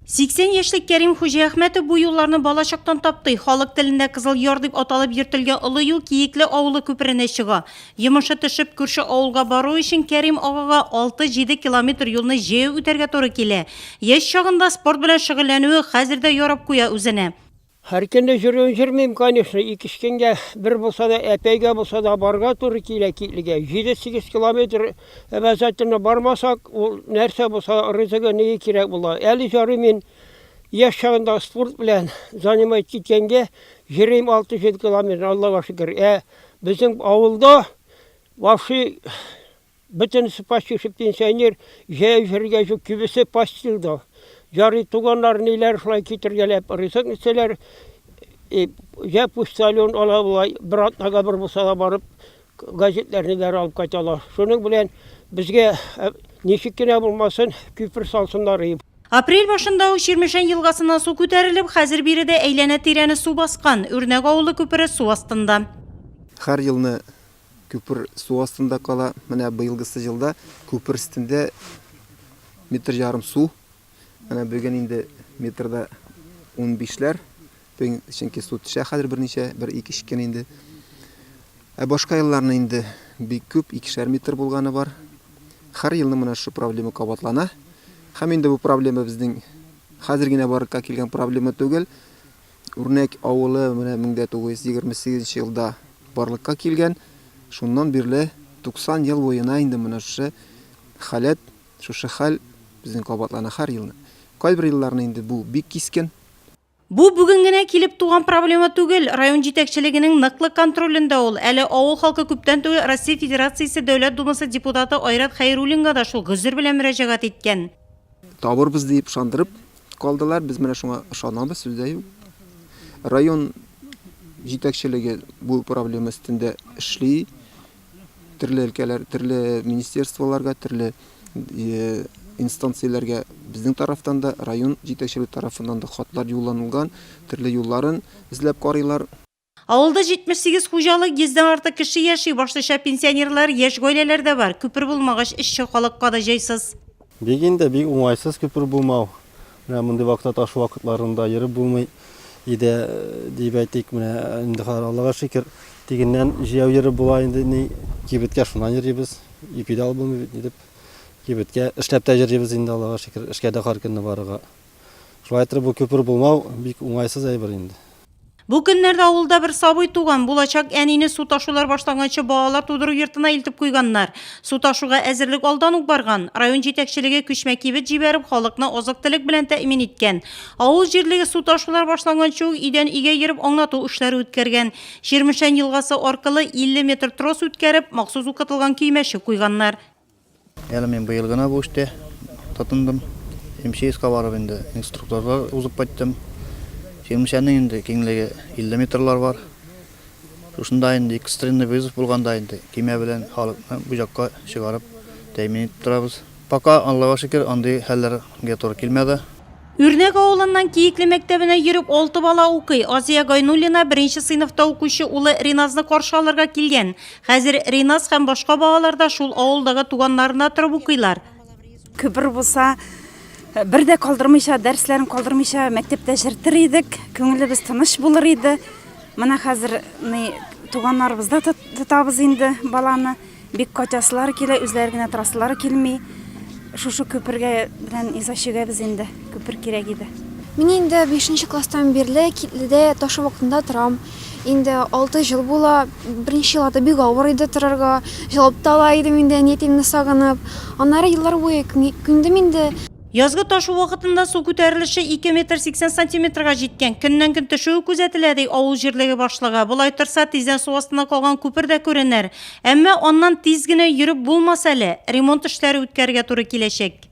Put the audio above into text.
80 яшьлек Кәрим Хуҗиәхмәтов бу юлларны балачактан тапты. Халык телендә Кызыл Яр дип аталып йөртелгән олы юл Киекле авылы күперенә чыга. Йомышы төшеп күрше авылга бару өчен Кәрим агага 6-7 километр юлны җәяү үтәргә туры килә. Яшь чагында спорт белән шөгыльләнүе хәзердә ярап куя үзенә. Herkende жүрмейм, конечно, ikişkenge bir bulsa da epeyge bulsa da barga turu kilige. 7-8 kilometre emezetine barmasak o nerse bulsa rızıga neyi kirek bula. 50 jarımın yaş çağında sport bilen zanimayet gitgenge jireyim 6-7 kilometre Allah'a şükür. Bizim avulda vahşi bütün spaççı pensioner jeyirge şu kübüse pastildi. Jarı tuğanlar neler şulay kitirgelep rızık neseler ya pustalyon olay bir atnaga bir bulsa barıp gazetlerini de alıp kaçalar. Şunun bilen bizge neşikkine bulmasın küfür salsınlar. Aprel başında o Şirmişen yılgasından su көтәрелеп, хәзер биредә әйләнә тирәне су баскан. Үрнәк авылы күпере су астында. Her yılını köpür su astında kala, mana bıyılgısı yılda köpür üstünde metr yarım su. Mana bugün indi metrda 15'ler. Bugün çünkü su düşə xədir bir neçə, bir iki şikken indi. Başka yıllarına indi bir köp 2'şer metr bolğаны var. Her yılını mana şu problema kabatlana. Hem indi bu problema bizning hozirgina barıqqa kelgan problema tugul. Үрнәк авылы mana 1928 yılda barlıqqa kelgan. Şundan birle 90 yıl boyuna indi mana şu halat, şu hal bizning kabatlana her yılını. Кайбер yıllarına indi bu bik kisken. Bu bugün генә килеп туган проблема түгел. Район җитәкчелегенең ныклы контролендә ул. Әле авыл халкы күптән түгел Россия Федерациясе Дәүләт Думасы депутаты Айрат Хәйруллинга да шул гозер белән мөрәҗәгать иткән. Табырбыз дип шандырып калдылар. Biz менә шуңа ышанабыз, сүздә юк. Район җитәкчелеге bu проблема өстендә эшли. Төрле өлкәләр, төрле министрлыкларга, төрле instansiyalarga bizning tarafdan da rayon җитәкчелеге тарафыннан да хатлар юлланылган, төрле юлларын эзләп карыйлар. Авылда 78 хуҗалык 100-дән артык кеше яши, башлыча пенсионерлар, яшь гаиләләр дә бар. Күпер булмагач эшче халыкка да җайсыз. Бигендә бик уңайсыз күпер булмау. Менә мондый вакытта ташу вакытларында йөреп булмый иде дип әйтик. Менә инде Аллага шөкер дигәннән җәяү йөреп була инде ни кибеткә шуннан йөрибез. Ипидал булмый дип кибеткә эшләп тә йөрибез инде Аллага шөкер. Эшкә дә һәр көнне барырга. Шулай итеп бу күпер булмау бик уңайсыз әйбер инде. Бу көннәрдә авылда бер сабый туган, булачак әнине су ташулар башлаганчы балалар тудыру йортына илтеп куйганнар. Су ташуга әзерлек алдан ук барган. Район җитәкчелеге күчмә кибет җибәреп, халыкны азык-төлек белән тәэмин иткән. Авыл җирлеге су ташулар башлаганчы ук идән игә йөреп аңлату эшләре үткәргән. Ширмешән елгасы аркылы 50 метр трос үткәреп, махсус укытылган көймәче куйганнар. Әле мен быел гына бу эштә тотындым. МЧСка барып инде инструкторга узып кайттым. Ширмешәннең инде киңлеге 50 метрлар бар. Шушында инде экстренный вызов булганда инде көймә белән халыкны бу якка чыгарып тәэмин итеп торабыз. Пока Аллага шөкер андый хәлләргә туры килмәде. Үрнәк авылыннан Киекле мәктәбенә йөреп 6 бала укый. Азия Гайнуллина 1-нче сыйныфта укучы улы Риназны каршы алырга килгән. Хәзер Риназ һәм башка балалар да шул авылдагы туганнарына торып укыйлар. Күпер булса, бер дә калдырмыйча, дәресләрен калдырмыйча мәктәптә җыртыр идек. Күңелебез тыныч булыр иде. Менә хәзер туганнарыбыз да тотабыз инде баланы. Бик качасылар килә, үзләре генә торасылары килми. Шушы күпергә белән изашыгабыз инде. Күпер кирәк иде. Мин инде 5-нче класстан бирле Китледә ташу вакытында торам. Инде 6 ел була. Беренче елларда бик авыр иде торырга. Җавап та ала идем инде, нитимне сагынып. Аннары еллар буе күндем инде. Язгы ташу вакытында су күтәрелеше 2 метр 80 сантиметрга җиткән. Көннән-көн төшүе күзәтелә ди авыл җирлеге башлыгы. Булай торса тиздән су астына калган күпер дә күренер. Әмма аннан тиз генә йөреп булмас әле. Ремонт эшләре үткәргә туры киләчәк.